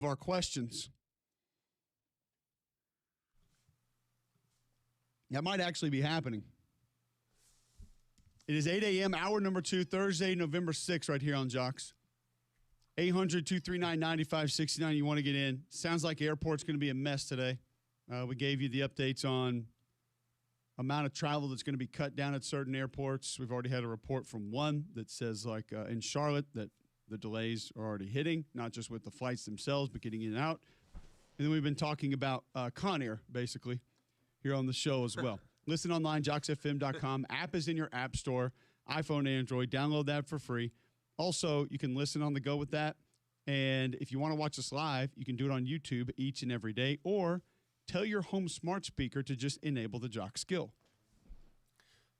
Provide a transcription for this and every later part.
our questions. That might actually be happening. It is 8 a.m., hour number 2, Thursday, November 6th, right here on Jocks. 800-239-9569. You want to get in. Sounds like airport's going to be a mess today. We gave you the updates on amount of travel that's going to be cut down at certain airports. We've already had a report from one that says, like in Charlotte, that the delays are already hitting, not just with the flights themselves, but getting in and out. And then we've been talking about Con Air, basically, here on the show as well. Listen online, jocksfm.com. App is in your app store, iPhone, Android. Download that for free. Also, you can listen on the go with that. And if you want to watch us live, you can do it on YouTube each and every day, or tell your home smart speaker to just enable the Jock skill.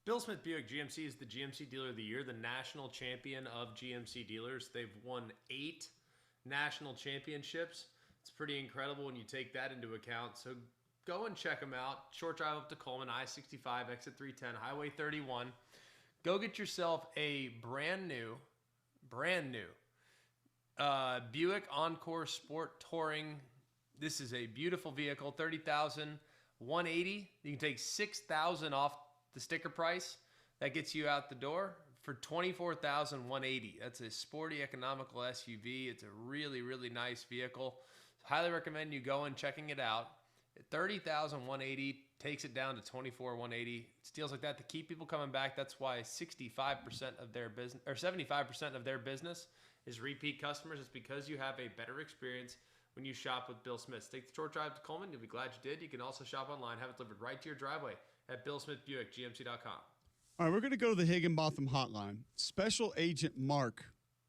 Bill Smith Buick GMC is the GMC Dealer of the Year, the national champion of GMC dealers. They've won 8 national championships. It's pretty incredible when you take that into account. So go and check them out. Short drive up to Coleman, I-65, exit 310, Highway 31. Go get yourself a brand new Buick Encore Sport Touring. This is a beautiful vehicle, $30,180. You can take $6,000 off the sticker price. That gets you out the door for $24,180. That's a sporty, economical SUV. It's a really, really nice vehicle. Highly recommend you go and checking it out. $30,180 takes it down to $24,180. It's deals like that to keep people coming back. That's why 65% of their business, or 75% of their business, is repeat customers. It's because you have a better experience when you shop with Bill Smith. Take the short drive to Coleman. You'll be glad you did. You can also shop online, have it delivered right to your driveway at BillSmithBuickGMC.com. All right, we're going to go to the Higginbotham hotline. Special Agent Mark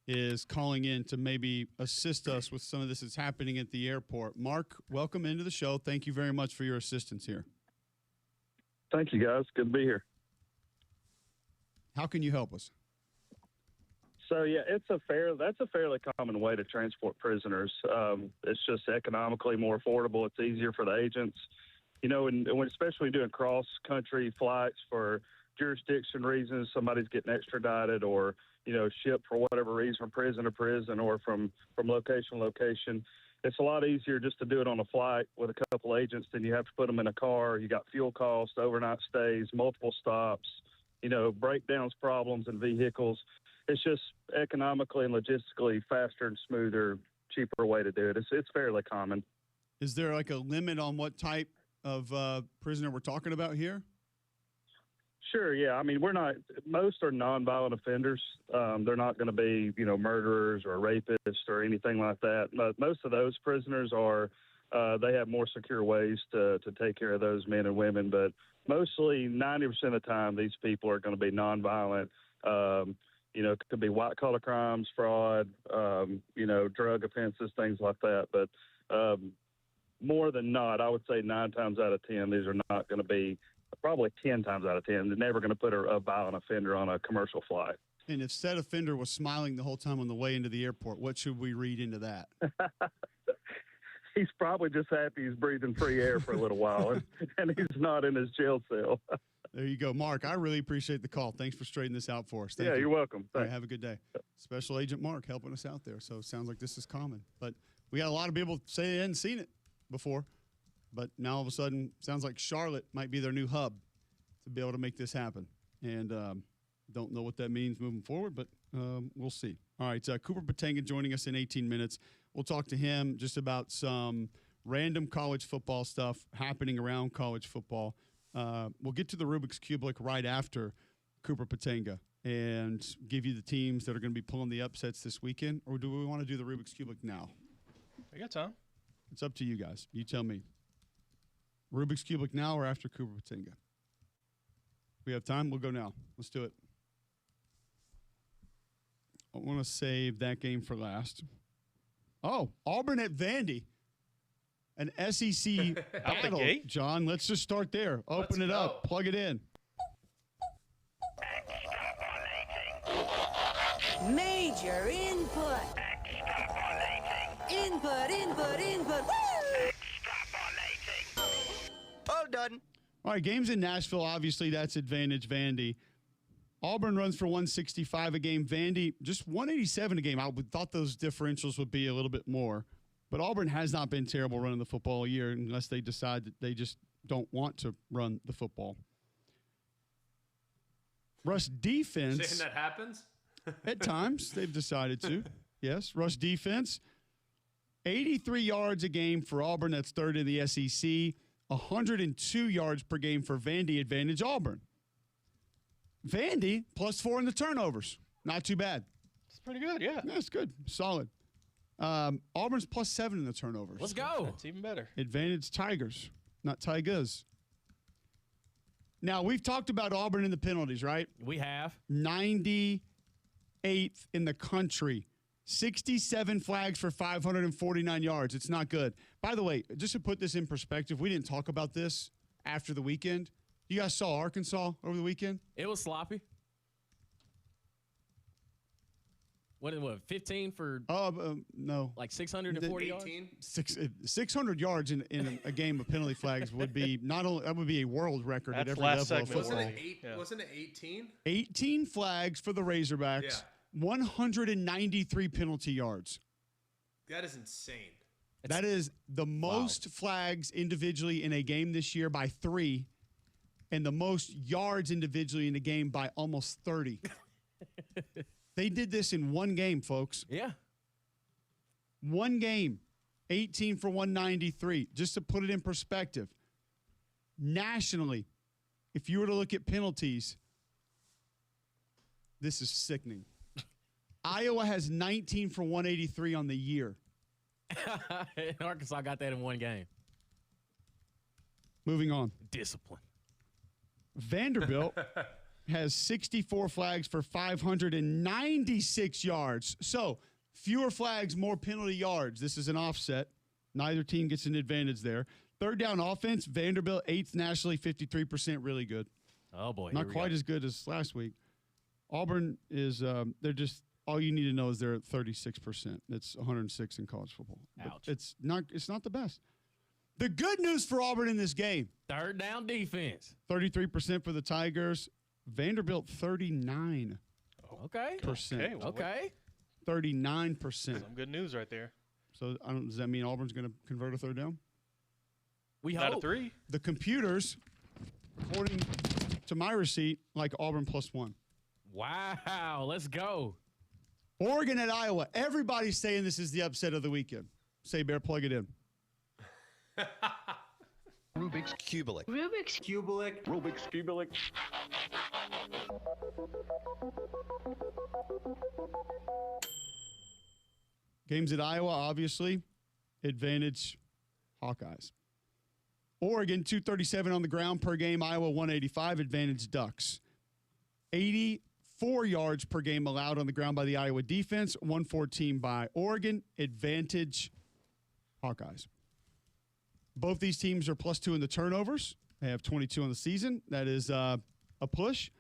is calling in to maybe assist us with some of this that's happening at the airport. Mark, welcome into the show. Thank you very much for your assistance here. Thank you, guys. Good to be here. How can you help us? So, yeah, that's a fairly common way to transport prisoners. It's just economically more affordable. It's easier for the agents. You know, and especially doing cross-country flights for jurisdiction reasons, somebody's getting extradited or, you know, shipped for whatever reason from prison to prison or from location to location. It's a lot easier just to do it on a flight with a couple agents than you have to put them in a car. You got fuel costs, overnight stays, multiple stops, you know, breakdowns, problems in vehicles. It's just economically and logistically faster and smoother, cheaper way to do it. It's fairly common. Is there like a limit on what type of prisoner we're talking about here? Sure, yeah. I mean, most are nonviolent offenders. They're not going to be, you know, murderers or rapists or anything like that. Most of those prisoners are, they have more secure ways to take care of those men and women. But mostly 90% of the time, these people are going to be nonviolent. You know, it could be white-collar crimes, fraud, you know, drug offenses, things like that. But more than not, I would say 9 times out of 10, these are not going to be, probably 10 times out of 10, they're never going to put a violent offender on a commercial flight. And if said offender was smiling the whole time on the way into the airport, what should we read into that? He's probably just happy he's breathing free air for a little while, and he's not in his jail cell. There you go. Mark, I really appreciate the call. Thanks for straightening this out for us. Thank you. You're welcome. All right, have a good day. Special Agent Mark helping us out there. So it sounds like this is common. But we got a lot of people say they hadn't seen it before. But now all of a sudden, sounds like Charlotte might be their new hub to be able to make this happen. And don't know what that means moving forward, but we'll see. All right, Cooper Patenga joining us in 18 minutes. We'll talk to him just about some random college football stuff happening around college football. We'll get to the Rubik's Cubelic right after Cooper Patenga and give you the teams that are going to be pulling the upsets this weekend. Or do we want to do the Rubik's Cubelic now? I got time. It's up to you guys. You tell me. Rubik's Cubelic now or after Cooper Patenga? We have time. We'll go now. Let's do it. I want to save that game for last. Oh, Auburn at Vandy. An SEC battle, John. Let's just start there. Open it up. Plug it in. Major input. Input. Woo! All done. All right, games in Nashville. Obviously, that's advantage Vandy. Auburn runs for 165 a game. Vandy just 187 a game. I thought those differentials would be a little bit more. But Auburn has not been terrible running the football all year unless they decide that they just don't want to run the football. Rush defense. Saying that happens? At times, they've decided to. Yes, rush defense. 83 yards a game for Auburn. That's third in the SEC. 102 yards per game for Vandy. Advantage Auburn. Vandy +4 in the turnovers. Not too bad. It's pretty good, yeah. That's good. Solid. Auburn's +7 in the turnovers. Let's go. That's even better. Advantage Tigers, not Tigers. Now, we've talked about Auburn in the penalties, right? We have. 98th in the country. 67 flags for 549 yards. It's not good. By the way, just to put this in perspective, we didn't talk about this after the weekend. You guys saw Arkansas over the weekend? It was sloppy. What, 15 for No. like 640 yards? 18? 600 yards in a game of penalty flags would be not only that would be a world record at That's every last level of segment. football. Wasn't it 18? 18 flags for the Razorbacks, Yeah. 193 penalty yards. That is insane. That is the most flags individually in a game this year by 3, and the most yards individually in a game by almost 30. They did this in one game, folks. Yeah. One game, 18 for 193. Just to put it in perspective, nationally, if you were to look at penalties, this is sickening. Iowa has 19 for 183 on the year. Arkansas got that in one game. Moving on. Discipline. Vanderbilt has 64 flags for 596 yards. So, fewer flags, more penalty yards. This is an offset. Neither team gets an advantage there. Third down offense, Vanderbilt 8th nationally, 53%, really good. Oh, boy. Not quite as good as last week. Auburn is, they're just, all you need to know is they're at 36%. It's 106 in college football. But Ouch. it's not the best. The good news for Auburn in this game, Third down defense. 33% for the Tigers. Vanderbilt, 39%. Okay. Okay. Well, Okay. 39%. Some good news right there. So does that mean Auburn's going to convert a third down? We Out hope. of 3. The computers, according to my receipt, like Auburn +1. Wow. Let's go. Oregon at Iowa. Everybody's saying this is the upset of the weekend. Say, Bear, plug it in. Rubik's Cubelic. Rubik's Cubelic. Rubik's Cubelic. Games at Iowa, obviously. Advantage Hawkeyes. Oregon, 237 on the ground per game. Iowa, 185. Advantage Ducks. 84 yards per game allowed on the ground by the Iowa defense. 114 by Oregon. Advantage Hawkeyes. Both these teams are +2 in the turnovers. They have 22 on the season. That is a push.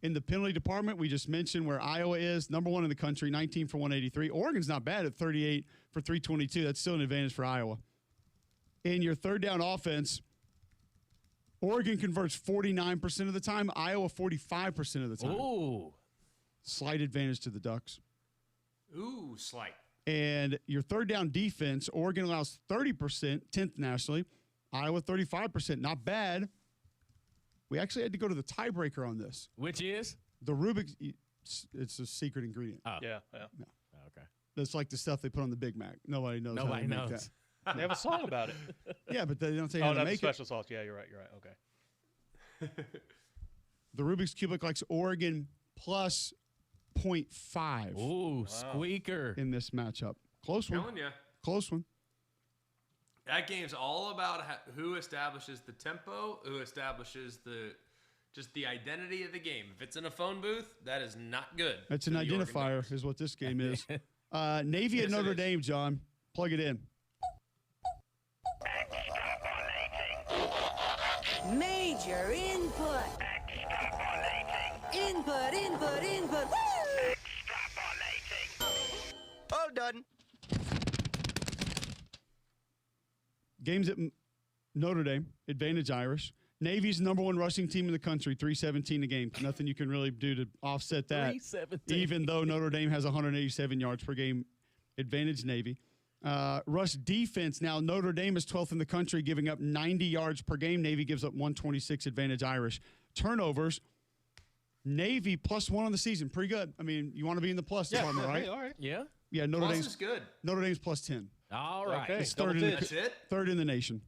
In the penalty department, we just mentioned where Iowa is, number 1 in the country, 19 for 183. Oregon's not bad at 38 for 322. That's still an advantage for Iowa. In your third down offense, Oregon converts 49% of the time, Iowa 45% of the time. Ooh. Slight advantage to the Ducks. Ooh, slight. And your third down defense, Oregon allows 30%, 10th nationally. Iowa 35%. Not bad. We actually had to go to the tiebreaker on this. Which is? The Rubik's, it's a secret ingredient. Oh. Yeah. Okay. That's like the stuff they put on the Big Mac. Nobody knows how Nobody to make knows. that. They have a song about it. Yeah, but they don't say Oh, how to that's make special sauce. Yeah, you're right. Okay. The Rubik's Cubelic likes Oregon plus 0.5 Ooh, squeaker. in this matchup. Close one. Telling you. Close one. That game's all about who establishes the tempo, who establishes just the identity of the game. If it's in a phone booth, that is not good. That's an for the Oregon identifier, Ducks. is what this game is. Navy Yes, at it Notre is. Dame, John. Plug it in. major input. Input, input, input. Woo! All done. Games at Notre Dame, advantage Irish. Navy's number 1 rushing team in the country, 317 a game. Nothing you can really do to offset that. 317. Even though Notre Dame has 187 yards per game, advantage Navy. Rush defense. Now, Notre Dame is 12th in the country, giving up 90 yards per game. Navy gives up 126, advantage Irish. Turnovers. Navy +1 on the season. Pretty good. I mean, you want to be in the plus department, right? Hey, all right. Yeah. Yeah, Plus is good. Notre Dame's +10. All right. Okay. It's third in, That's it? third in the nation.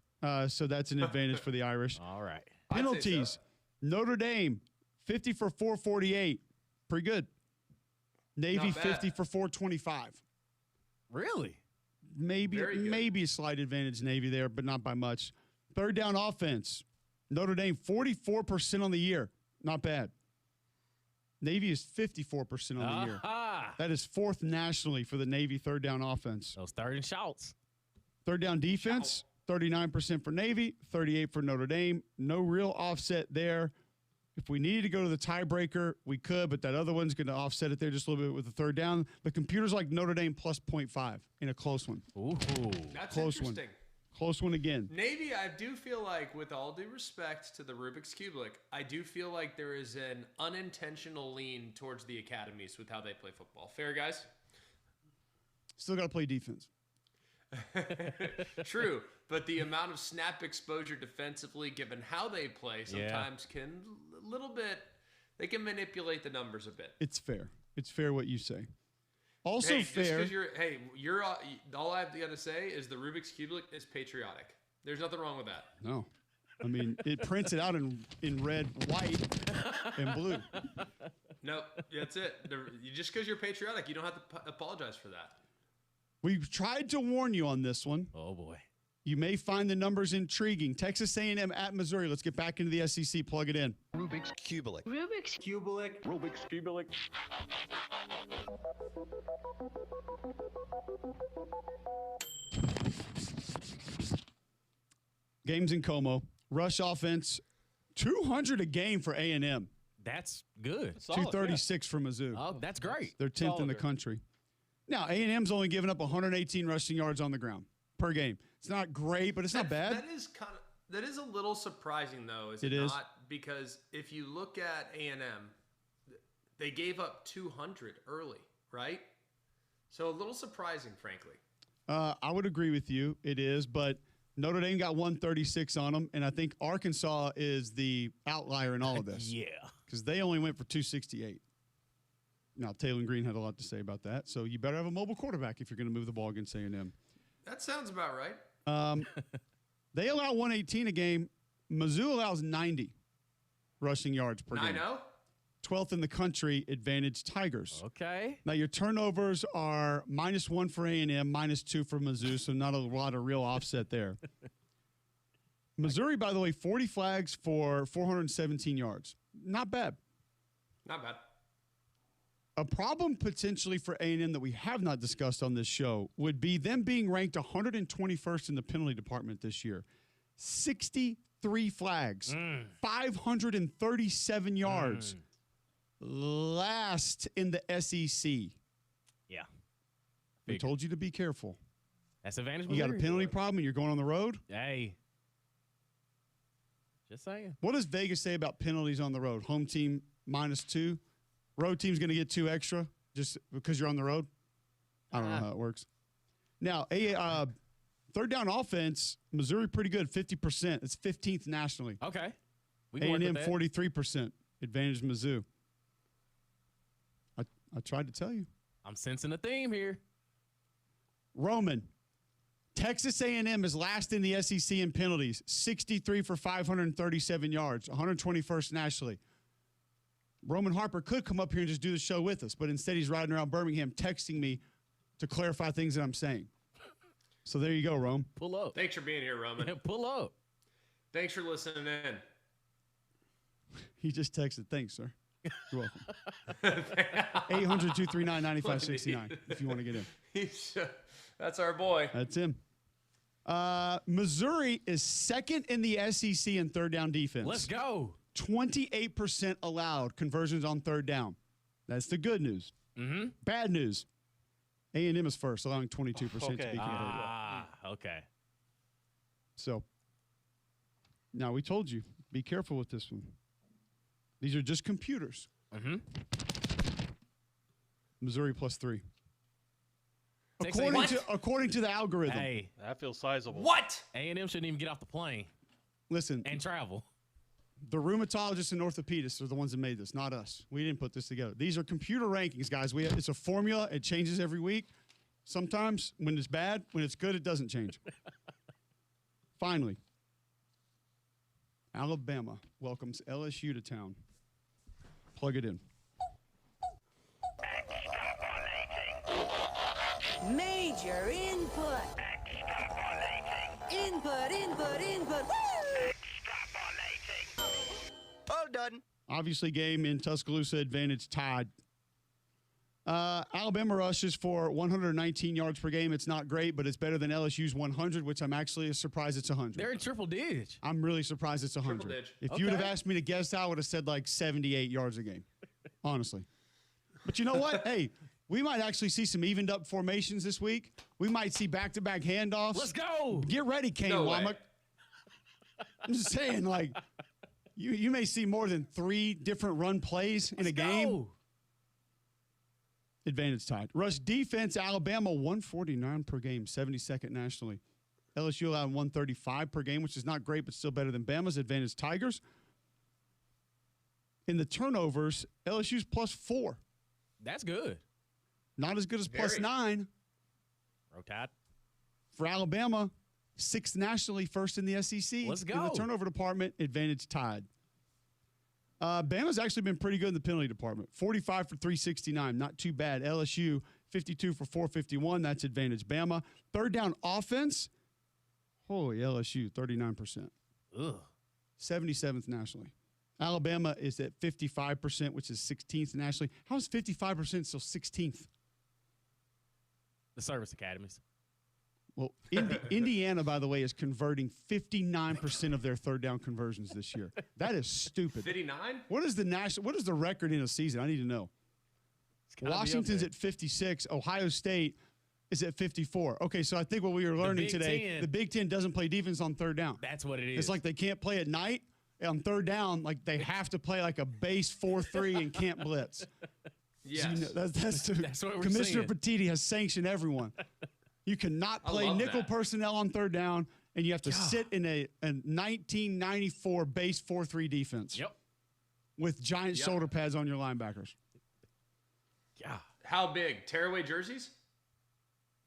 So that's an advantage for the Irish. All right. I'd say Penalties. so. Notre Dame, 50 for 448. Pretty good. Navy, Not bad. 50 for 425. Really? Maybe Very good. maybe a slight advantage Navy there, but not by much. Third down offense. Notre Dame, 44% on the year. Not bad. Navy is 54% on the year. Aha. That is fourth nationally for the Navy third down offense. Those third and shouts. Third down defense, 39% for Navy, 38% for Notre Dame. No real offset there. If we needed to go to the tiebreaker, we could, but that other one's going to offset it there just a little bit with the third down. The computer's like Notre Dame plus 0.5 in a close one. Ooh. That's Close one. interesting. Close one again. Navy, I do feel like, with all due respect to the Rubik's Cubelic, I do feel like there is an unintentional lean towards the academies with how they play football. Fair, guys? Still got to play defense. True, but the amount of snap exposure defensively, given how they play, sometimes can a little bit. They can manipulate the numbers a bit. It's fair. It's fair what you say. Also Hey, just fair. 'cause you're all I've got to say is the Rubik's Cubelic is patriotic. There's nothing wrong with that. No. I mean, it prints it out in red, white, and blue. Nope, that's it. Just because you're patriotic, you don't have to apologize for that. We've tried to warn you on this one. Oh, boy. You may find the numbers intriguing. Texas A&M at Missouri. Let's get back into the SEC. Plug it in. Rubik's Cubelic. Rubik's Cubelic. Rubik's Cubelic. Games in Como. Rush offense, 200 a game for A&M. That's good. Solid, 236 for Mizzou. Oh, that's great. They're 10th in the Solider. country. Now, A&M's only given up 118 rushing yards on the ground per game. It's not great, but it's not bad. That is a little surprising, though, is It it is. not? Because if you look at A&M, they gave up 200 early, right? So a little surprising, frankly. I would agree with you. It is, but Notre Dame got 136 on them, and I think Arkansas is the outlier in all of this. Yeah. Because they only went for 268. Now, Taylor Green had a lot to say about that, so you better have a mobile quarterback if you're going to move the ball against A&M. That sounds about right. They allow 118 a game. Mizzou allows 90 rushing yards per game. 9-0? 12th in the country, advantage Tigers. Okay. Now, your turnovers are -1 for A&M, -2 for Mizzou, so not a lot of real offset there. Missouri, by the way, 40 flags for 417 yards. Not bad. Not bad. A problem potentially for A&M that we have not discussed on this show would be them being ranked 121st in the penalty department this year. 63 flags, 537 yards. Last in the SEC. Yeah. We told you to be careful. That's advantage. You got a Missouri. penalty problem and you're going on the road? Hey. Just saying. What does Vegas say about penalties on the road? Home team -2. Road team's going to get 2 extra just because you're on the road? I don't know how it works. Now, third down offense, Missouri pretty good, 50%. It's 15th nationally. Okay. We can work A&M with that. 43%. Advantage Mizzou. I tried to tell you. I'm sensing a theme here. Roman. Texas A&M is last in the SEC in penalties. 63 for 537 yards. 121st nationally. Roman Harper could come up here and just do the show with us, but instead he's riding around Birmingham texting me to clarify things that I'm saying. So there you go, Rome. Pull up. Thanks for being here, Roman. Pull up. Thanks for listening in. He just texted, thanks, sir. You're welcome. 800-239-9569 if you want to get in. That's our boy. That's him. Missouri is second in the SEC in third down defense. Let's go. 28% allowed conversions on third down. That's the good news. Mm-hmm. Bad news. A&M is first, allowing 22% to be Okay. converted. Okay. So, now we told you, be careful with this one. These are just computers. Mm-hmm. Missouri +3. According to the algorithm. Hey, That feels sizable. What? A&M shouldn't even get off the plane Listen, and travel. the rheumatologists and orthopedists are the ones that made this, not us. We didn't put this together. These are computer rankings, guys. It's a formula. It changes every week. Sometimes when it's bad, when it's good, it doesn't change. Finally, Alabama welcomes LSU to town. Plug it in. Major input. Input. Woo! All done. Obviously, game in Tuscaloosa, advantage tied. Alabama rushes for 119 yards per game. It's not great, but it's better than LSU's 100, which I'm actually surprised it's 100. They're in triple digits. I'm really surprised it's 100. Triple digit. If you would have Okay. asked me to guess, I would have said like 78 yards a game, honestly. But you know what? Hey, we might actually see some evened up formations this week. We might see back-to-back handoffs. Let's go. Get ready, Kane No way. Womack. I'm just saying, like, you may see more than 3 different run plays in a game. Go. Advantage tied. Rush defense, Alabama, 149 per game, 72nd nationally. LSU allowed 135 per game, which is not great, but still better than Bama's. Advantage Tigers. In the turnovers, LSU's +4. That's good. Not as good as Very. +9. Roll Tide. For Alabama, 6th nationally, 1st in the SEC. Let's In the go. turnover department, advantage tied. Bama's actually been pretty good in the penalty department. 45 for 369, not too bad. LSU, 52 for 451, that's advantage Bama. Third down offense, holy LSU, 39%. Ugh. 77th nationally. Alabama is at 55%, which is 16th nationally. How is 55% still 16th? The service academies. Well, Indiana, by the way, is converting 59% of their third down conversions this year. That is stupid. 59? What is the record in a season? I need to know. It's gotta be up Washington's there. at 56. Ohio State is at 54. Okay, so I think what we were learning Big today, Ten. the Big Ten doesn't play defense on third down. That's what it is. It's like they can't play at night. On third down, like they have to play like a base 4-3 and can't blitz. Yes. So, you know, That's what we're Commissioner seeing. Petitti has sanctioned everyone. You cannot I play love nickel that. personnel on third down, and you have to sit in a 1994 base 4-3 defense Yep. with giant Yep. shoulder pads on your linebackers. Yeah. How big? Tearaway jerseys?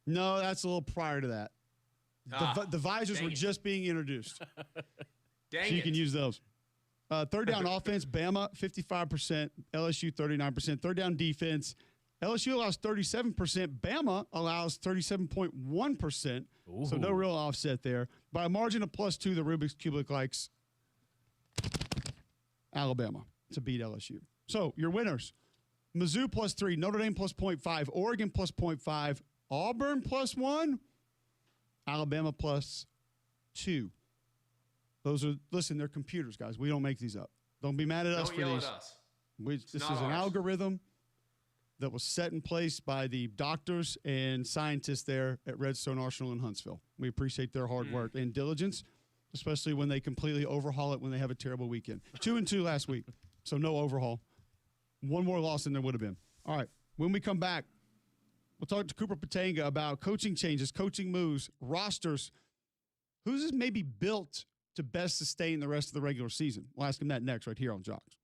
No, that's a little prior to that. The visors dang were it. just being introduced, Dang so you it. can use those. Third down offense, Bama 55%, LSU 39%. Third down defense, LSU allows 37%, Bama allows 37.1%. So no Ooh. real offset there. By a margin of +2, the Rubik's Cubelic likes Alabama to beat LSU. So your winners: Mizzou +3, Notre Dame +0.5, Oregon +0.5, Auburn +1, Alabama +2. Those are, listen, they're computers, guys. We don't make these up. Don't be mad at us Don't for yell these. at us. This is not an ours. algorithm that was set in place by the doctors and scientists there at Redstone Arsenal in Huntsville. We appreciate their hard work and diligence, especially when they completely overhaul it when they have a terrible weekend. 2-2 last week, so no overhaul. One more loss than there would have been. All right, when we come back, we'll talk to Cooper Patanga about coaching changes, coaching moves, rosters. Who's maybe built to best sustain the rest of the regular season? We'll ask him that next right here on Jocks.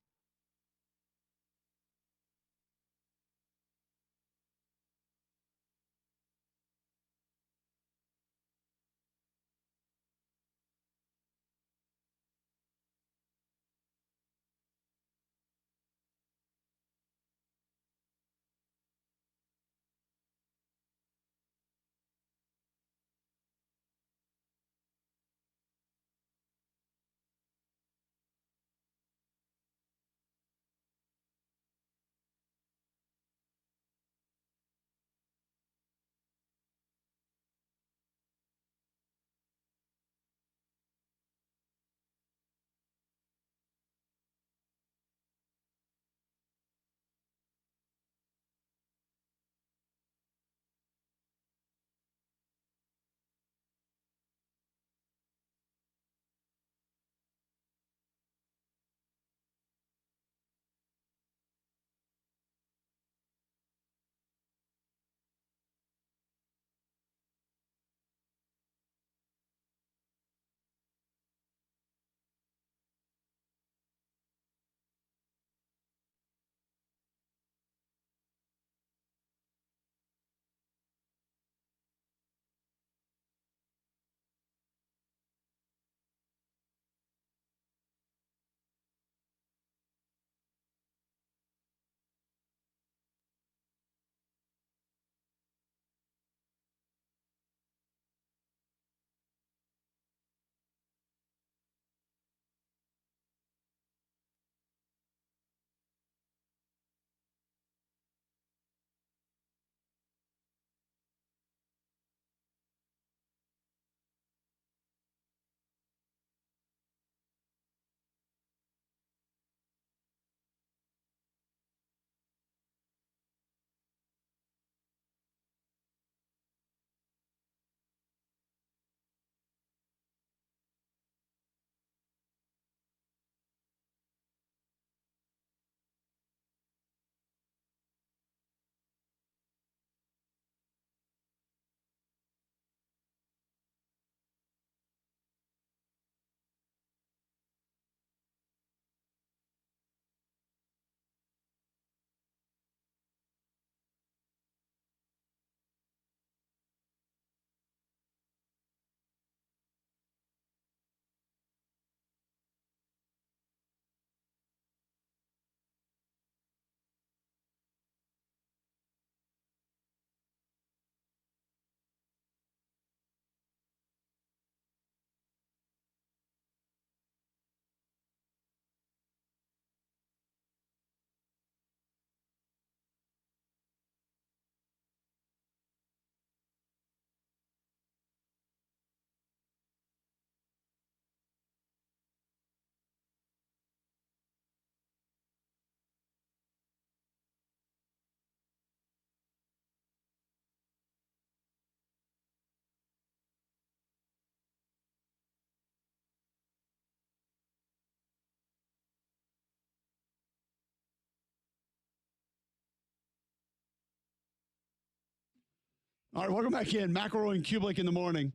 All right, welcome back in. McElroy and Cubelic in the morning.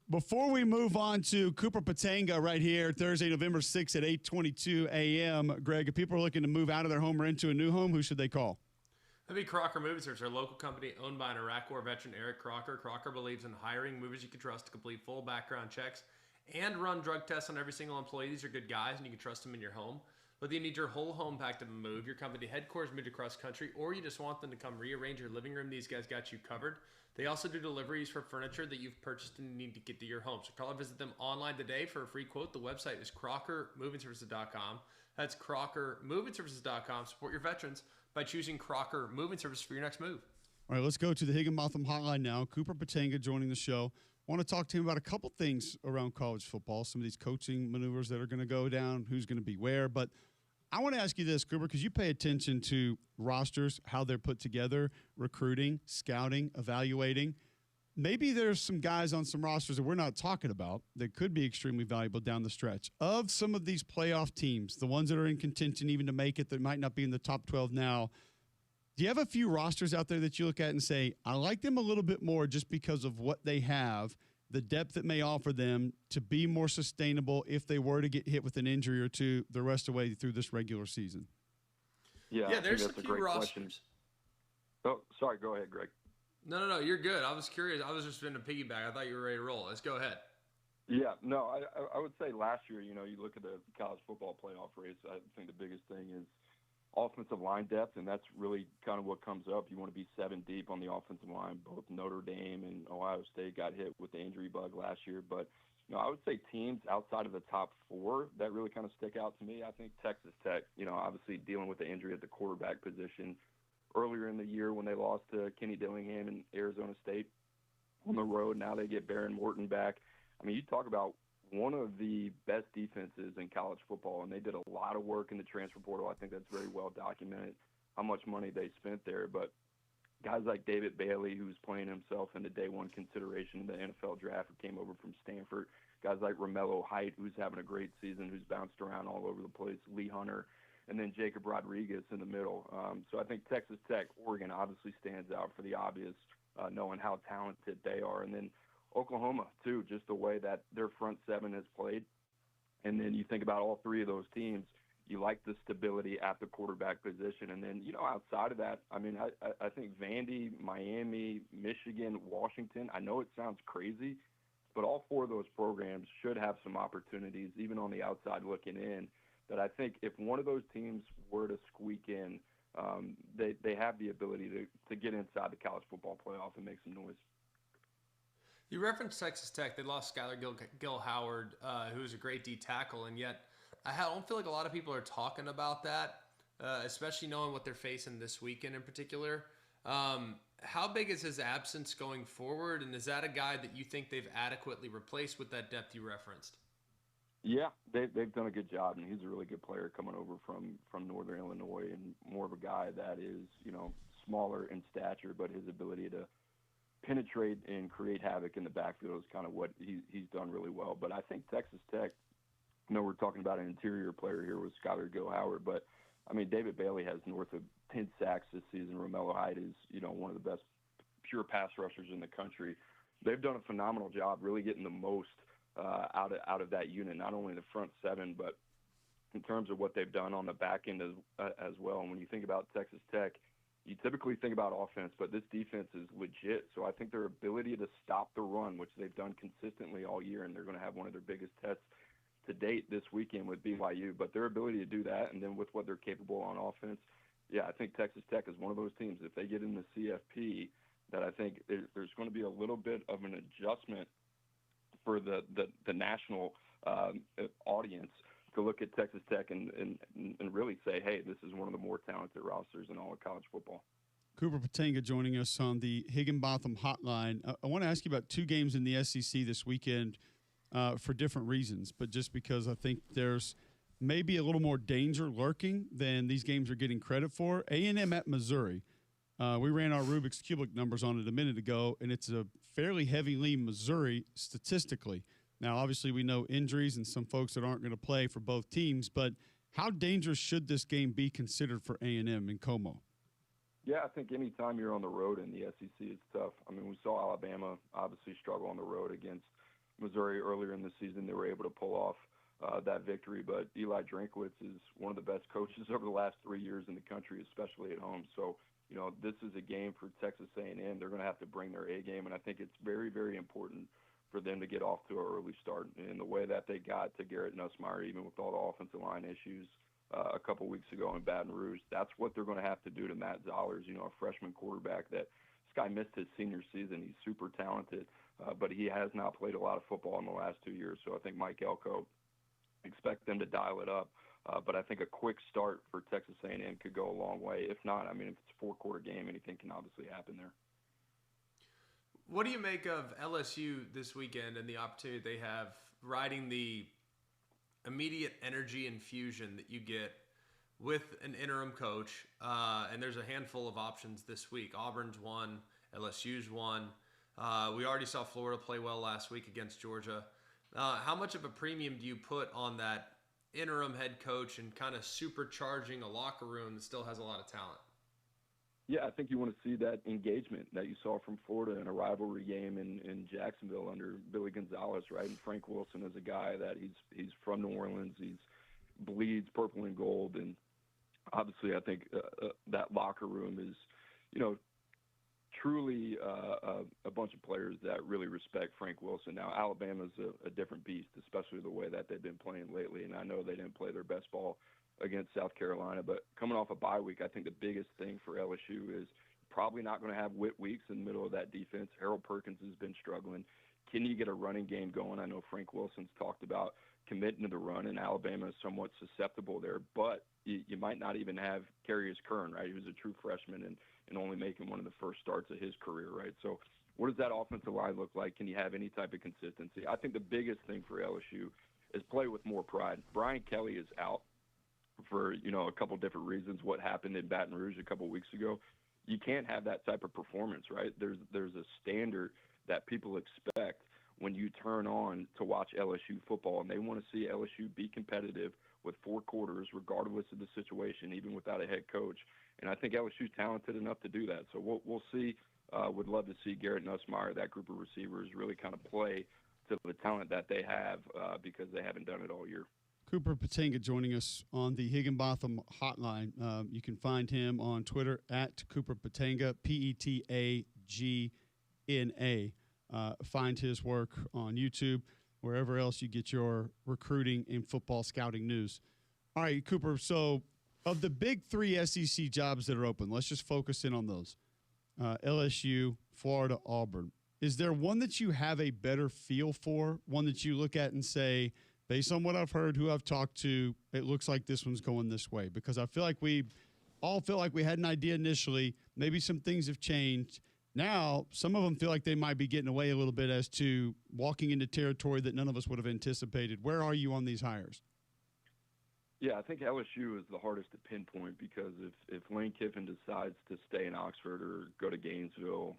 Before we move on to Cooper Patanga right here, Thursday, November 6th at 8:22 a.m., Greg, if people are looking to move out of their home or into a new home, who should they call? That'd be Crocker Moving Service, our local company owned by an Iraq War veteran, Eric Crocker. Crocker believes in hiring movers you can trust to complete full background checks and run drug tests on every single employee. These are good guys, and you can trust them in your home. Whether you need your whole home packed to move, your company headquarters moved across country, or you just want them to come rearrange your living room, these guys got you covered. They also do deliveries for furniture that you've purchased and need to get to your home. So call or visit them online today for a free quote. The website is crockermovingservices.com. That's crockermovingservices.com. Support your veterans by choosing Crocker Moving Service for your next move. All right, let's go to the Higginbotham hotline now. Cooper Patanga joining the show. I want to talk to him about a couple things around college football, some of these coaching maneuvers that are going to go down, who's going to be where. But I want to ask you this, Cooper, because you pay attention to rosters, how they're put together, recruiting, scouting, evaluating. Maybe there's some guys on some rosters that we're not talking about that could be extremely valuable down the stretch. Of some of these playoff teams, the ones that are in contention even to make it that might not be in the top 12 now, do you have a few rosters out there that you look at and say, I like them a little bit more just because of what they have, the depth it may offer them to be more sustainable if they were to get hit with an injury or two the rest of the way through this regular season? Yeah, there's a that's few great rosters. question. Oh, sorry. Go ahead, Greg. No, you're good. I was curious. I was just going to piggyback. I thought you were ready to roll. Let's go ahead. Yeah, no, I would say last year, you look at the college football playoff race, I think the biggest thing is offensive line depth, and that's really kind of what comes up. You want to be 7 deep on the offensive line. Both Notre Dame and Ohio State got hit with the injury bug last year. But, I would say teams outside of the top 4 that really kind of stick out to me. I think Texas Tech, obviously dealing with the injury at the quarterback position earlier in the year when they lost to Kenny Dillingham and Arizona State on the road. Now they get Baron Morton back. I mean, you talk about one of the best defenses in college football, and they did a lot of work in the transfer portal. I think that's very well documented, how much money they spent there. But guys like David Bailey, who's playing himself into day one consideration in the NFL draft, who came over from Stanford. Guys like Romello Height, who's having a great season, who's bounced around all over the place. Lee Hunter, and then Jacob Rodriguez in the middle. So I think Texas Tech, Oregon obviously stands out for the obvious, knowing how talented they are. And then Oklahoma, too, just the way that their front 7 has played. And then you think about all 3 of those teams, you like the stability at the quarterback position. And then, outside of that, I mean, I think Vandy, Miami, Michigan, Washington, I know it sounds crazy, but all 4 of those programs should have some opportunities, even on the outside looking in, that I think if one of those teams were to squeak in, they have the ability to get inside the college football playoff and make some noise. You referenced Texas Tech. They lost Skylar Gil Howard, who was a great D tackle, and yet I don't feel like a lot of people are talking about that, especially knowing what they're facing this weekend in particular. How big is his absence going forward, and is that a guy that you think they've adequately replaced with that depth you referenced? Yeah, they've done a good job, and he's a really good player coming over from Northern Illinois, and more of a guy that is, smaller in stature, but his ability to penetrate and create havoc in the backfield is kind of what he's done really well. But I think Texas Tech, we're talking about an interior player here with Skylar Gil Howard, but I mean, David Bailey has north of 10 sacks this season. Romello Height is, one of the best pure pass rushers in the country. They've done a phenomenal job really getting the most out of that unit, not only the front 7, but in terms of what they've done on the back end as well. And when you think about Texas Tech, you typically think about offense, but this defense is legit. So I think their ability to stop the run, which they've done consistently all year, and they're going to have one of their biggest tests to date this weekend with BYU, but their ability to do that, and then with what they're capable on offense, I think Texas Tech is one of those teams, if they get in the CFP, that I think there's going to be a little bit of an adjustment for the national audience to look at Texas Tech and really say, hey, this is one of the more talented rosters in all of college football. Cooper Patanga joining us on the Higginbotham hotline. I want to ask you about 2 games in the SEC this weekend for different reasons, but just because I think there's maybe a little more danger lurking than these games are getting credit for. A&M at Missouri. We ran our Rubik's Cubic numbers on it a minute ago, and it's a fairly heavy lean Missouri statistically. Now, obviously, we know injuries and some folks that aren't going to play for both teams, but how dangerous should this game be considered for A&M in Como? Yeah, I think anytime you're on the road in the SEC, it's tough. I mean, we saw Alabama obviously struggle on the road against Missouri earlier in the season. They were able to pull off that victory, but Eli Drinkwitz is one of the best coaches over the last 3 years in the country, especially at home. So, this is a game for Texas A&M. They're going to have to bring their A game, and I think it's very, very important for them to get off to an early start. And the way that they got to Garrett Nussmeier, even with all the offensive line issues a couple weeks ago in Baton Rouge, that's what they're going to have to do to Matt Zollers, a freshman quarterback that this guy missed his senior season. He's super talented, but he has not played a lot of football in the last 2 years. So I think Mike Elko expect them to dial it up. But I think a quick start for Texas A&M could go a long way. If not, I mean, if it's a four-quarter game, anything can obviously happen there. What do you make of LSU this weekend and the opportunity they have riding the immediate energy infusion that you get with an interim coach? And there's a handful of options this week. Auburn's one, LSU's one. We already saw Florida play well last week against Georgia. How much of a premium do you put on that interim head coach and kind of supercharging a locker room that still has a lot of talent? Yeah, I think you want to see that engagement that you saw from Florida in a rivalry game in Jacksonville under Billy Gonzalez, right? And Frank Wilson is a guy that he's from New Orleans. He's bleeds purple and gold, and obviously I think that locker room is, truly a bunch of players that really respect Frank Wilson. Now, Alabama's a different beast, especially the way that they've been playing lately, and I know they didn't play their best ball against South Carolina, but coming off a bye week, I think the biggest thing for LSU is probably not going to have Whit Weeks in the middle of that defense. Harold Perkins has been struggling. Can you get a running game going? I know Frank Wilson's talked about committing to the run, and Alabama is somewhat susceptible there, but you might not even have Carius Kern, right, who's a true freshman and only making one of the first starts of his career, right? So what does that offensive line look like? Can you have any type of consistency? I think the biggest thing for LSU is play with more pride. Brian Kelly is out for, a couple different reasons. What happened in Baton Rouge a couple weeks ago, you can't have that type of performance, right? There's a standard that people expect when you turn on to watch LSU football, and they want to see LSU be competitive with 4 quarters, regardless of the situation, even without a head coach. And I think LSU's talented enough to do that. So we'll see. Would love to see Garrett Nussmeier, that group of receivers, really kind of play to the talent that they have because they haven't done it all year. Cooper Patenga joining us on the Higginbotham hotline. You can find him on Twitter at Cooper Patenga, Petagna. Find his work on YouTube, wherever else you get your recruiting and football scouting news. All right, Cooper, so of the big 3 SEC jobs that are open, let's just focus in on those. LSU, Florida, Auburn. Is there one that you have a better feel for, one that you look at and say, based on what I've heard, who I've talked to, it looks like this one's going this way? Because I feel like we all feel like we had an idea initially. Maybe some things have changed. Now, some of them feel like they might be getting away a little bit as to walking into territory that none of us would have anticipated. Where are you on these hires? Yeah, I think LSU is the hardest to pinpoint because if Lane Kiffin decides to stay in Oxford or go to Gainesville,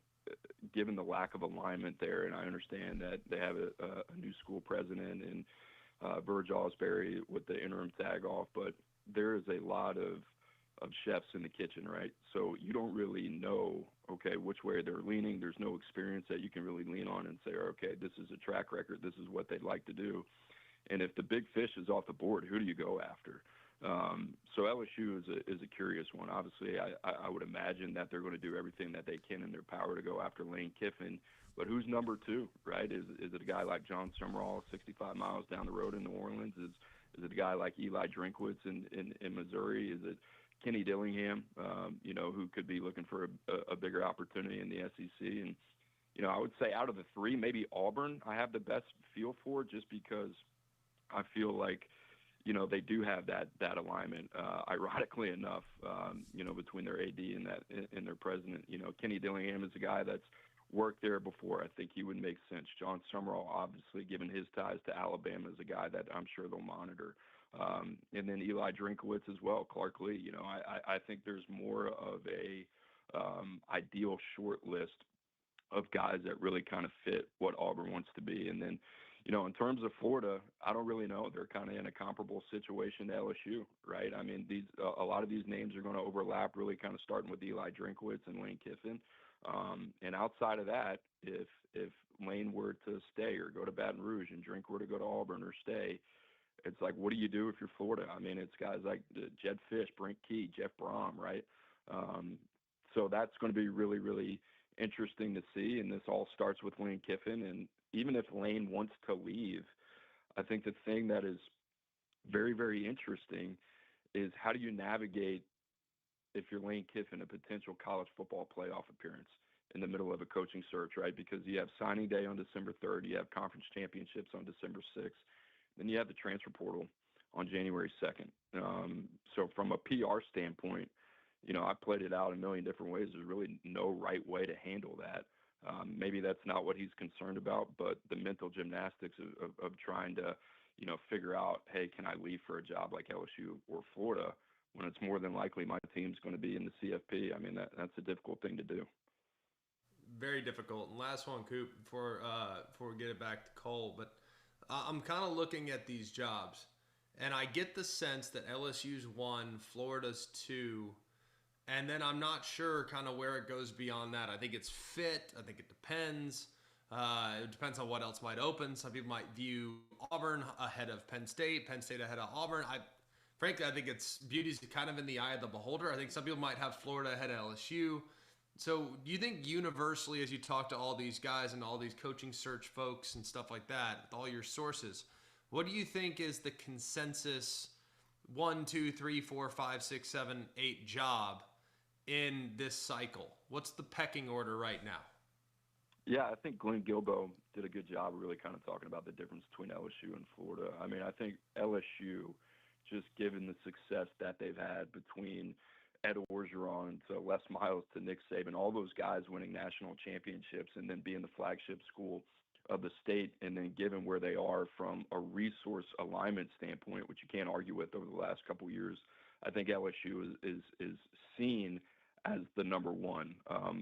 given the lack of alignment there, and I understand that they have a new school president and Verge Osbury with the interim tag off, but there is a lot of chefs in the kitchen, right? So you don't really know, okay, which way they're leaning. There's no experience that you can really lean on and say, okay, this is a track record. This is what they'd like to do. And if the big fish is off the board, who do you go after? So LSU is a curious one. Obviously, I would imagine that they're going to do everything that they can in their power to go after Lane Kiffin. But who's number 2, right? Is it a guy like John Summerall, 65 miles down the road in New Orleans? Is it a guy like Eli Drinkwitz in Missouri? Is it Kenny Dillingham, who could be looking for a bigger opportunity in the SEC? And, I would say out of the 3, maybe Auburn I have the best feel for, just because I feel like, they do have that alignment. Ironically enough, between their AD and their president, Kenny Dillingham is a guy that's worked there before. I think he would make sense. John Summerall, obviously, given his ties to Alabama, is a guy that I'm sure they'll monitor. And then Eli Drinkwitz as well, Clark Lee. I think there's more of a ideal short list of guys that really kind of fit what Auburn wants to be. And then, In terms of Florida, I don't really know. They're kind of in a comparable situation to LSU, right? I mean, a lot of these names are going to overlap, really kind of starting with Eli Drinkwitz and Lane Kiffin. And outside of that, if Lane were to stay or go to Baton Rouge and Drink were to go to Auburn or stay, it's like, what do you do if you're Florida? I mean, it's guys like Jed Fish, Brent Key, Jeff Brom, right? So that's going to be really, really interesting to see. And this all starts with Lane Kiffin. And even if Lane wants to leave, I think the thing that is very, very interesting is how do you navigate, if you're Lane Kiffin, a potential college football playoff appearance in the middle of a coaching search, right? Because you have signing day on December 3rd, you have conference championships on December 6th, then you have the transfer portal on January 2nd. So from a PR standpoint, I played it out a million different ways. There's really no right way to handle that. Maybe that's not what he's concerned about, but the mental gymnastics of trying to, figure out, hey, can I leave for a job like LSU or Florida when it's more than likely my team's going to be in the CFP? I mean, that's a difficult thing to do. Very difficult. And last one, Coop, before we get it back to Cole, but I'm kind of looking at these jobs, and I get the sense that LSU's 1, Florida's 2, and then I'm not sure kind of where it goes beyond that. I think it's fit. I think it depends. It depends on what else might open. Some people might view Auburn ahead of Penn State ahead of Auburn. Frankly, I think it's beauty's kind of in the eye of the beholder. I think some people might have Florida ahead of LSU. So do you think universally, as you talk to all these guys and all these coaching search folks and stuff like that, all your sources, what do you think is the consensus 1, 2, 3, 4, 5, 6, 7, 8 job in this cycle? What's the pecking order right now? Yeah, I think Glenn Gilbo did a good job of really kind of talking about the difference between LSU and Florida. I mean, I think LSU, just given the success that they've had between Ed Orgeron to Les Miles to Nick Saban, all those guys winning national championships and then being the flagship school of the state, and then given where they are from a resource alignment standpoint, which you can't argue with over the last couple of years, I think LSU is seen as the number one.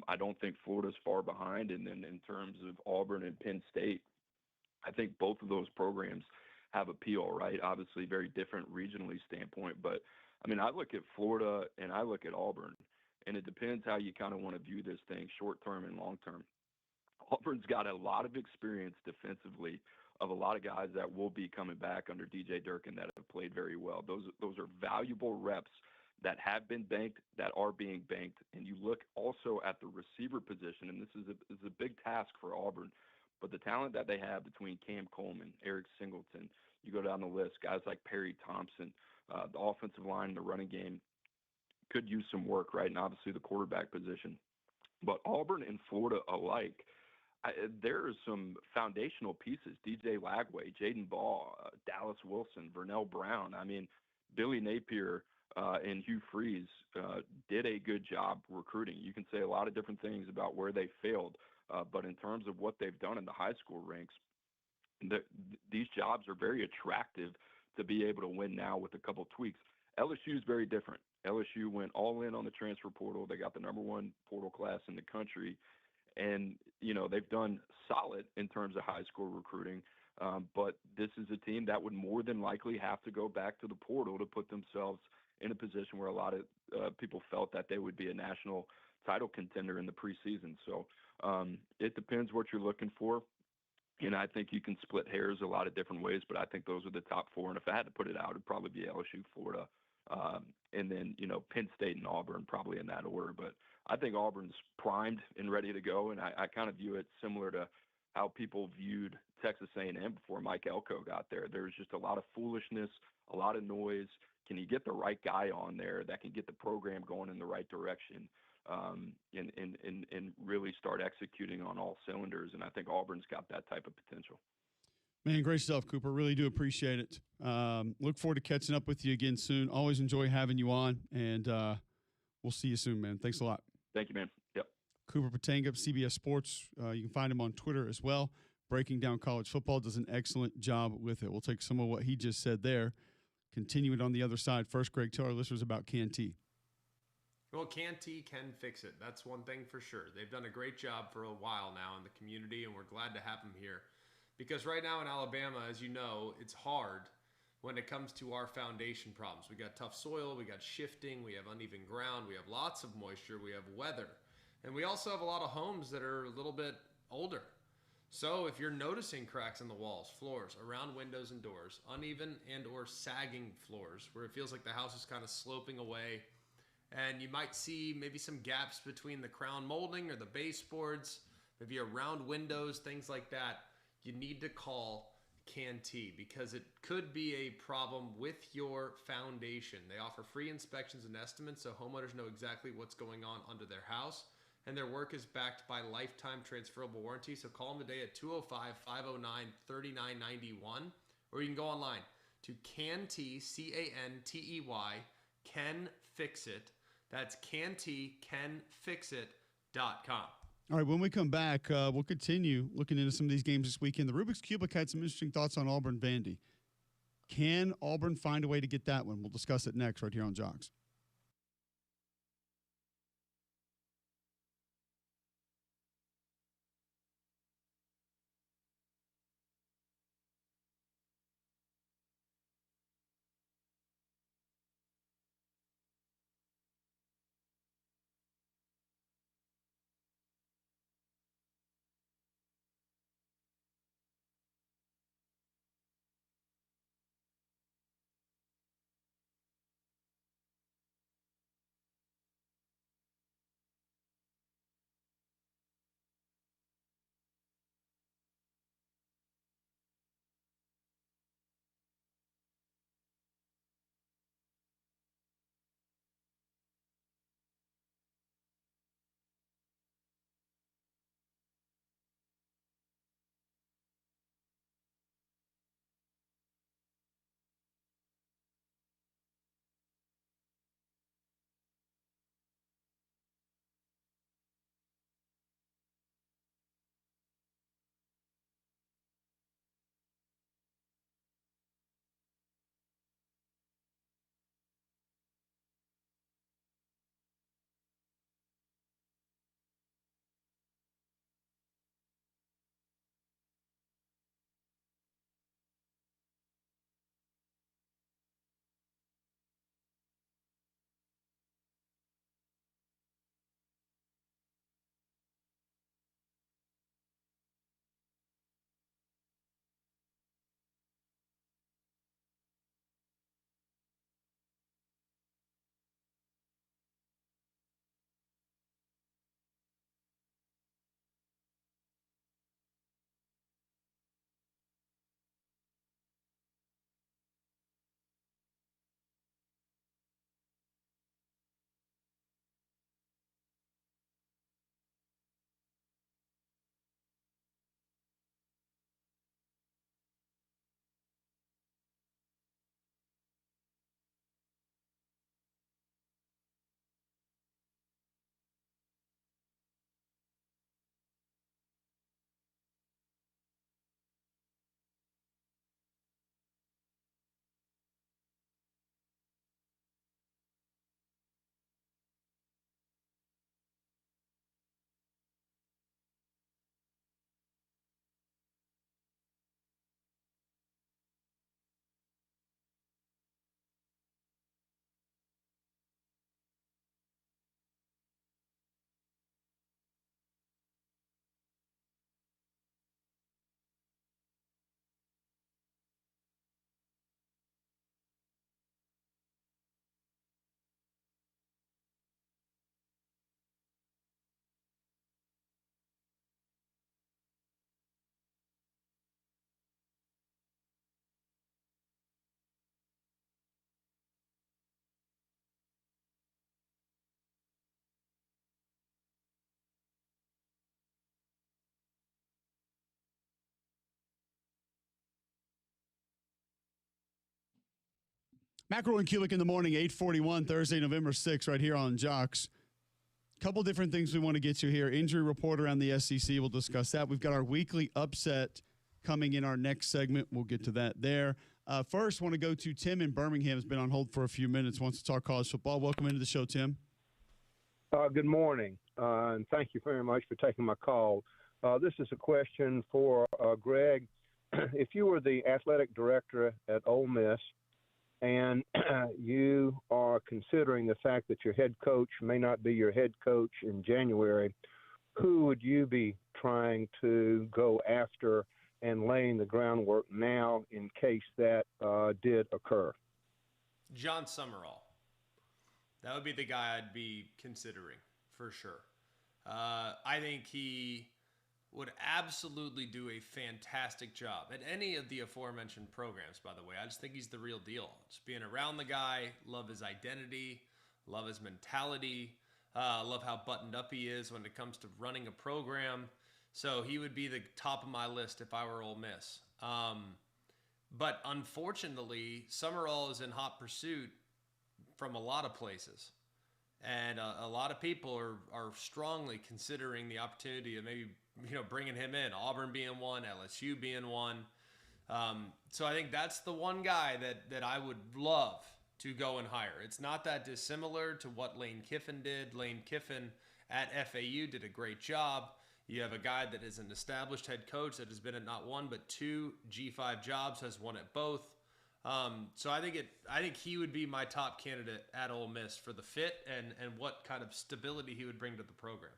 I don't think Florida's far behind. And then in terms of Auburn and Penn State, I think both of those programs have appeal, right? Obviously very different regionally standpoint, but I mean, I look at Florida and I look at Auburn, and it depends how you kind of want to view this thing, short term and long term. Auburn's got a lot of experience defensively of a lot of guys that will be coming back under DJ Durkin that have played very well. Those are valuable reps that have been banked, that are being banked. And you look also at the receiver position, and this is a big task for Auburn, but the talent that they have between Cam Coleman, Eric Singleton, you go down the list, guys like Perry Thompson, the offensive line and the running game could use some work, right? And obviously the quarterback position. But Auburn and Florida alike, there are some foundational pieces. DJ Lagway, Jaden Ball, Dallas Wilson, Vernell Brown. I mean, Billy Napier and Hugh Freeze did a good job recruiting. You can say a lot of different things about where they failed, but in terms of what they've done in the high school ranks, these jobs are very attractive to be able to win now with a couple tweaks. LSU is very different. LSU went all in on the transfer portal. They got the number one portal class in the country. And, they've done solid in terms of high school recruiting. But this is a team that would more than likely have to go back to the portal to put themselves in a position where a lot of people felt that they would be a national title contender in the preseason. So it depends what you're looking for. And I think you can split hairs a lot of different ways, but I think those are the top four. And if I had to put it out, it'd probably be LSU, Florida, and then, Penn State and Auburn, probably in that order. But I think Auburn's primed and ready to go. And I kind of view it similar to how people viewed Texas A&M before Mike Elko got there. There's just a lot of foolishness, a lot of noise. Can you get the right guy on there that can get the program going in the right direction? And really start executing on all cylinders. And I think Auburn's got that type of potential. Man, great stuff, Cooper. Really do appreciate it. Look forward to catching up with you again soon. Always enjoy having you on, and we'll see you soon, man. Thanks a lot. Thank you, man. Yep. Cooper Patanga, CBS Sports. You can find him on Twitter as well. Breaking down college football, does an excellent job with it. We'll take some of what he just said there, continue it on the other side. First, Greg, tell our listeners about Canty. Well, Canty can fix it. That's one thing for sure. They've done a great job for a while now in the community, and we're glad to have them here. Because right now in Alabama, as you know, it's hard when it comes to our foundation problems. We got tough soil, we got shifting, we have uneven ground, we have lots of moisture, we have weather. And we also have a lot of homes that are a little bit older. So if you're noticing cracks in the walls, floors, around windows and doors, uneven and or sagging floors, where it feels like the house is kind of sloping away, and you might see maybe some gaps between the crown molding or the baseboards, maybe around windows, things like that, you need to call Canty because it could be a problem with your foundation. They offer free inspections and estimates so homeowners know exactly what's going on under their house, and their work is backed by lifetime transferable warranty. So call them today at 205-509-3991, or you can go online to Canty, C-A-N-T-E-Y, Can Fix It. That's cantycanfixit.com. All right, when we come back, we'll continue looking into some of these games this weekend. The Rubik's Cubelic had some interesting thoughts on Auburn Vandy. Can Auburn find a way to get that one? We'll discuss it next right here on Jocks. McElroy and Cubelic in the morning, 8:41, Thursday, November 6th, right here on Jocks. Couple different things we want to get to here. Injury report around the SEC. We'll discuss that. We've got our weekly upset coming in our next segment. We'll get to that there. First, want to go to Tim in Birmingham. Has been on hold for a few minutes. Wants to talk college football. Welcome into the show, Tim. Good morning, and thank you very much for taking my call. This is a question for Greg. if you were the athletic director at Ole Miss and you are considering the fact that your head coach may not be your head coach in January, who would you be trying to go after and laying the groundwork now in case that did occur? John Summerall. That would be the guy I'd be considering for sure. I think he would absolutely do a fantastic job at any of the aforementioned programs, by the way. I just think he's the real deal. Just being around the guy, love his identity, love his mentality, love how buttoned up he is when it comes to running a program. So he would be the top of my list if I were Ole Miss. But unfortunately, Summerall is in hot pursuit from a lot of places. And a lot of people are strongly considering the opportunity of maybe bringing him in. Auburn being one, LSU being one. So I think that's the one guy that I would love to go and hire. It's not that dissimilar to what Lane Kiffin did. Lane Kiffin at FAU did a great job. You have a guy that is an established head coach that has been at not one but two G5 jobs, has won at both. So I think he would be my top candidate at Ole Miss for the fit and what kind of stability he would bring to the program.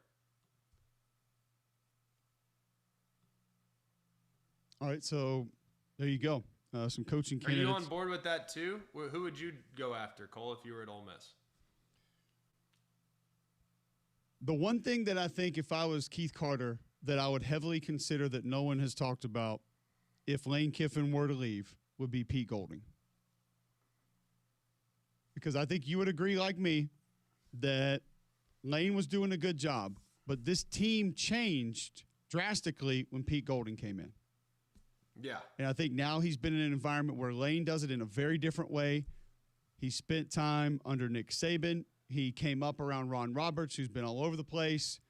All right, so there you go. Some coaching Are candidates. you on board with that too? Who would you go after, Cole, if you were at Ole Miss? The one thing that I think if I was Keith Carter that I would heavily consider that no one has talked about if Lane Kiffin were to leave would be Pete Golding. Because I think you would agree like me that Lane was doing a good job, but this team changed drastically when Pete Golding came in. Yeah. And I think now he's been in an environment where Lane does it in a very different way. He spent time under Nick Saban. He came up around Ron Roberts, who's been all over the place.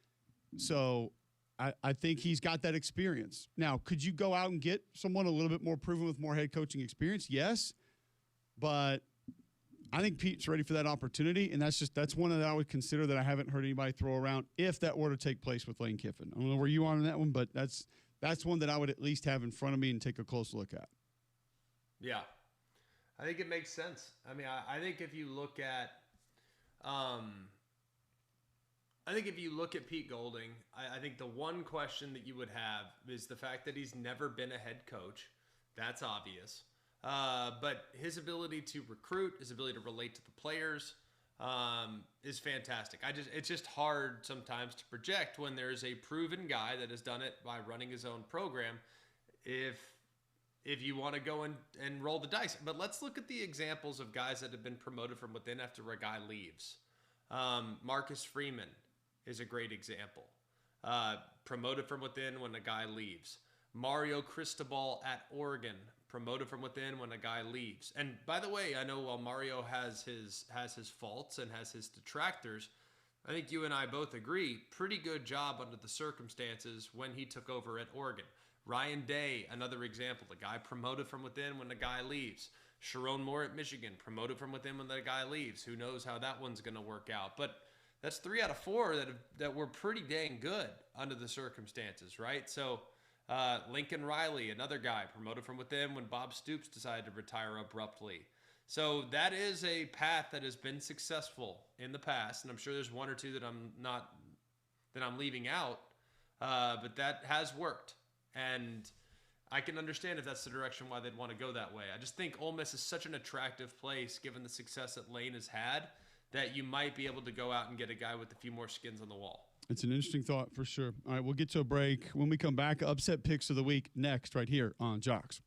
So I think he's got that experience. Now, could you go out and get someone a little bit more proven with more head coaching experience? Yes. But I think Pete's ready for that opportunity, and that's one that I would consider that I haven't heard anybody throw around if that were to take place with Lane Kiffin. I don't know where you are on that one, but that's one that I would at least have in front of me and take a close look at. Yeah. I think it makes sense. I mean, I think if you look at Pete Golding, I think the one question that you would have is the fact that he's never been a head coach. That's obvious. But his ability to recruit, his ability to relate to the players is fantastic. It's just hard sometimes to project when there's a proven guy that has done it by running his own program if you want to go and roll the dice. But let's look at the examples of guys that have been promoted from within after a guy leaves. Marcus Freeman is a great example. Promoted from within when a guy leaves. Mario Cristobal at Oregon, promoted from within when a guy leaves. And by the way, I know while Mario has his faults and has his detractors, I think you and I both agree, pretty good job under the circumstances when he took over at Oregon. Ryan Day, another example, the guy promoted from within when the guy leaves. Sharon Moore at Michigan, promoted from within when the guy leaves. Who knows how that one's going to work out. But that's 3 out of 4 that were pretty dang good under the circumstances, right? So Lincoln Riley, another guy, promoted from within when Bob Stoops decided to retire abruptly. So that is a path that has been successful in the past, and I'm sure there's one or two that I'm leaving out, but that has worked. And I can understand if that's the direction why they'd want to go that way. I just think Ole Miss is such an attractive place, given the success that Lane has had, that you might be able to go out and get a guy with a few more skins on the wall. It's an interesting thought for sure. All right, we'll get to a break. When we come back, upset picks of the week next right here on Jocks.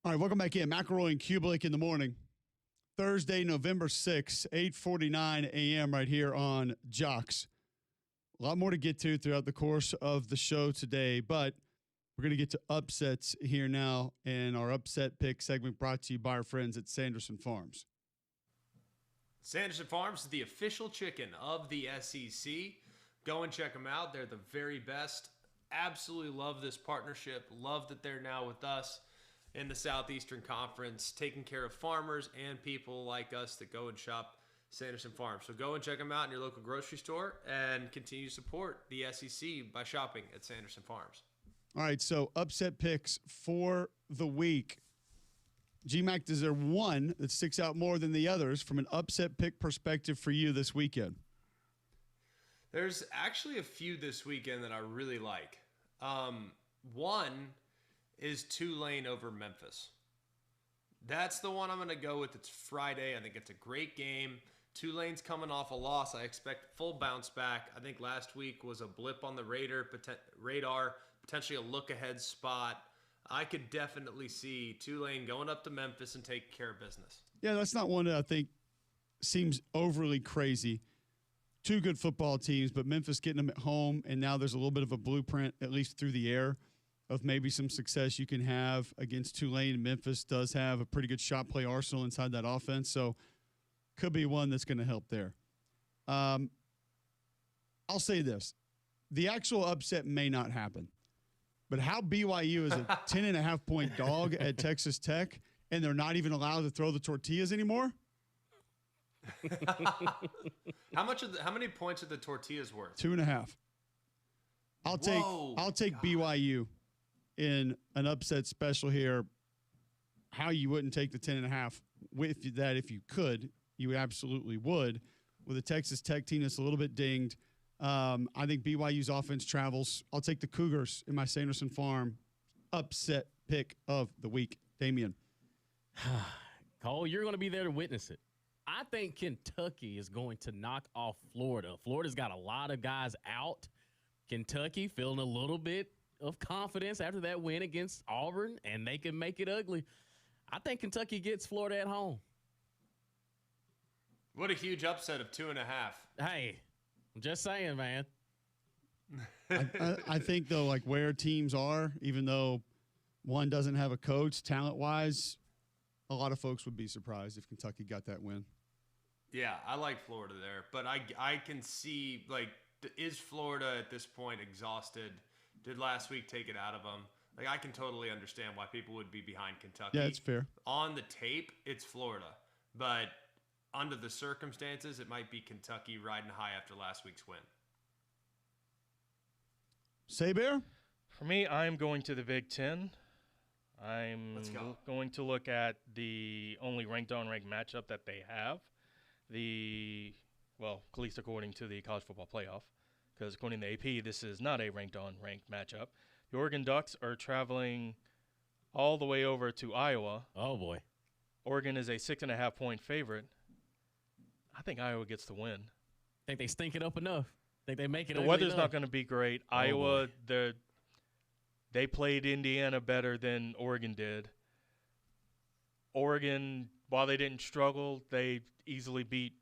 All right, welcome back in. McElroy and Cubelic in the morning. Thursday, November 6th, 8:49 a.m. right here on Jocks. A lot more to get to throughout the course of the show today, but we're going to get to upsets here now, and our upset pick segment brought to you by our friends at Sanderson Farms. Sanderson Farms is the official chicken of the SEC. Go and check them out. They're the very best. Absolutely love this partnership. Love that they're now with us in the Southeastern Conference, taking care of farmers and people like us that go and shop Sanderson Farms. So go and check them out in your local grocery store and continue to support the SEC by shopping at Sanderson Farms. All right, so upset picks for the week. GMAC, is there one that sticks out more than the others from an upset pick perspective for you this weekend? There's actually a few this weekend that I really like. One is Tulane over Memphis. That's the one I'm going to go with. It's Friday. I think it's a great game. Tulane's coming off a loss. I expect full bounce back. I think last week was a blip on the radar, potentially a look-ahead spot. I could definitely see Tulane going up to Memphis and taking care of business. Yeah, that's not one that I think seems overly crazy. Two good football teams, but Memphis getting them at home, and now there's a little bit of a blueprint, at least through the air, of maybe some success you can have against Tulane. Memphis does have a pretty good shot play arsenal inside that offense, so could be one that's going to help there. I'll say this. The actual upset may not happen, but how BYU is a 10.5-point dog at Texas Tech, and they're not even allowed to throw the tortillas anymore? How many points are the tortillas worth? 2.5. I'll take BYU in an upset special here. How you wouldn't take the 10.5 with that if you could, you absolutely would. With a Texas Tech team that's a little bit dinged, I think BYU's offense travels. I'll take the Cougars in my Sanderson Farm upset pick of the week. Damian. Cole, you're going to be there to witness it. I think Kentucky is going to knock off Florida. Florida's got a lot of guys out. Kentucky feeling a little bit of confidence after that win against Auburn, and they can make it ugly. I think Kentucky gets Florida at home. What a huge upset of 2.5. Hey, I'm just saying, man. I think, though, like where teams are, even though one doesn't have a coach talent-wise, a lot of folks would be surprised if Kentucky got that win. Yeah, I like Florida there, but I can see, like, is Florida at this point exhausted? Did last week take it out of them? Like, I can totally understand why people would be behind Kentucky. Yeah, it's fair. On the tape, it's Florida, but under the circumstances, it might be Kentucky riding high after last week's win. Saybear? For me, I'm going to the Big Ten. I'm going to look at the only ranked-on-ranked matchup that they have. At least according to the College Football Playoff, because according to the AP, this is not a ranked-on-ranked matchup. The Oregon Ducks are traveling all the way over to Iowa. Oh, boy. Oregon is a 6.5-point favorite. I think Iowa gets the win. Think they stink it up enough. Think they make it The ugly weather's enough. not going to be great. Oh, Iowa, they played Indiana better than Oregon did. Oregon, while they didn't struggle, they easily beat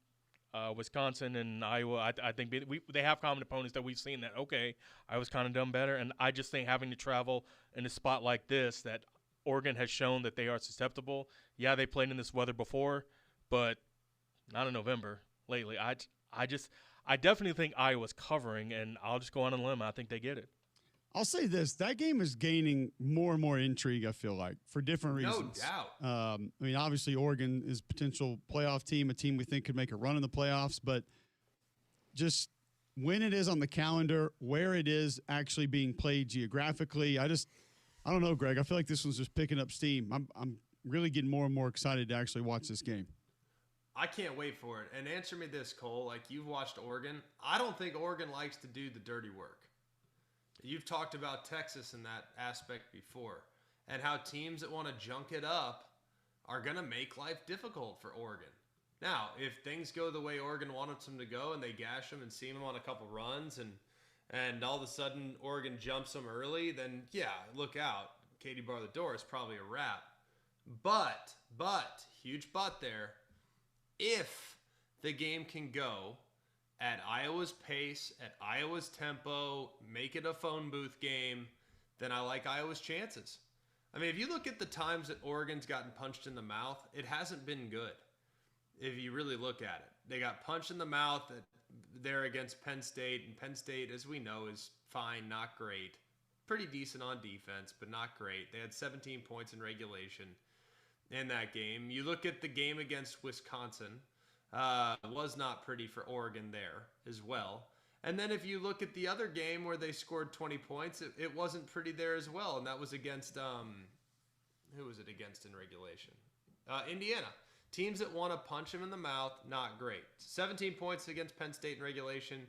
Wisconsin and Iowa. I think they have common opponents that we've seen that, okay, Iowa's kind of done better. And I just think having to travel in a spot like this, that Oregon has shown that they are susceptible. Yeah, they played in this weather before, but not in November lately. I definitely think Iowa's covering, and I'll just go on a limb. I think they get it. I'll say this. That game is gaining more and more intrigue, I feel like, for different reasons. No doubt. I mean, obviously, Oregon is a potential playoff team, a team we think could make a run in the playoffs, but just when it is on the calendar, where it is actually being played geographically, I don't know, Greg. I feel like this one's just picking up steam. I'm really getting more and more excited to actually watch this game. I can't wait for it. And answer me this, Cole. Like, you've watched Oregon. I don't think Oregon likes to do the dirty work. You've talked about Texas in that aspect before, and how teams that want to junk it up are going to make life difficult for Oregon. Now, if things go the way Oregon wants them to go and they gash them and seam them on a couple runs and all of a sudden Oregon jumps them early, then, yeah, look out. Katie bar the door is probably a wrap. But, huge but there, if the game can go at Iowa's pace, at Iowa's tempo, make it a phone booth game, then I like Iowa's chances. I mean, if you look at the times that Oregon's gotten punched in the mouth, it hasn't been good. If you really look at it, they got punched in the mouth there against Penn State, and Penn State, as we know, is fine, not great. Pretty decent on defense, but not great. They had 17 points in regulation in that game. You look at the game against Wisconsin, was not pretty for Oregon there as well. And then if you look at the other game where they scored 20 points, it wasn't pretty there as well, and that was against who was it against in regulation? Indiana. Teams that want to punch them in the mouth, not great. 17 points against Penn State in regulation,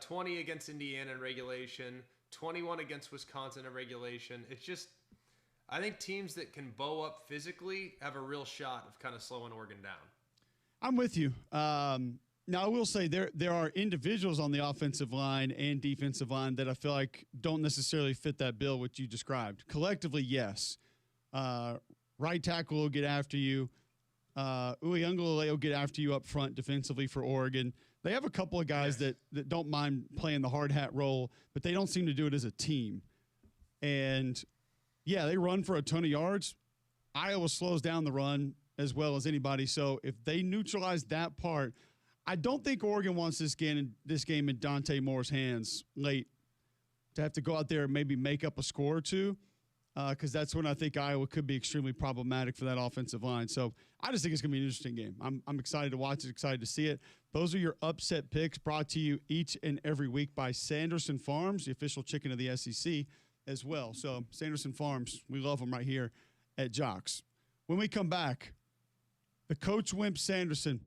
20 against Indiana in regulation, 21 against Wisconsin in regulation. It's just, I think teams that can bow up physically have a real shot of kind of slowing Oregon down. I'm with you. Now, I will say there are individuals on the offensive line and defensive line that I feel like don't necessarily fit that bill, which you described. Collectively, yes. Right tackle will get after you. Uyunglele will get after you up front defensively for Oregon. They have a couple of guys that don't mind playing the hard hat role, but they don't seem to do it as a team. And, yeah, they run for a ton of yards. Iowa slows down the run as well as anybody. So if they neutralize that part, I don't think Oregon wants this game in Dante Moore's hands late to have to go out there and maybe make up a score or two, because that's when I think Iowa could be extremely problematic for that offensive line. So I just think it's going to be an interesting game. I'm excited to watch it, excited to see it. Those are your upset picks brought to you each and every week by Sanderson Farms, the official chicken of the SEC as well. So Sanderson Farms, we love them right here at Jocks. When we come back, the Coach Wimp Sanderson,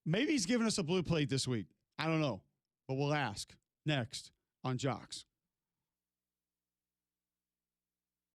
maybe he's giving us a blue plate this week. I don't know, but we'll ask next on Jocks.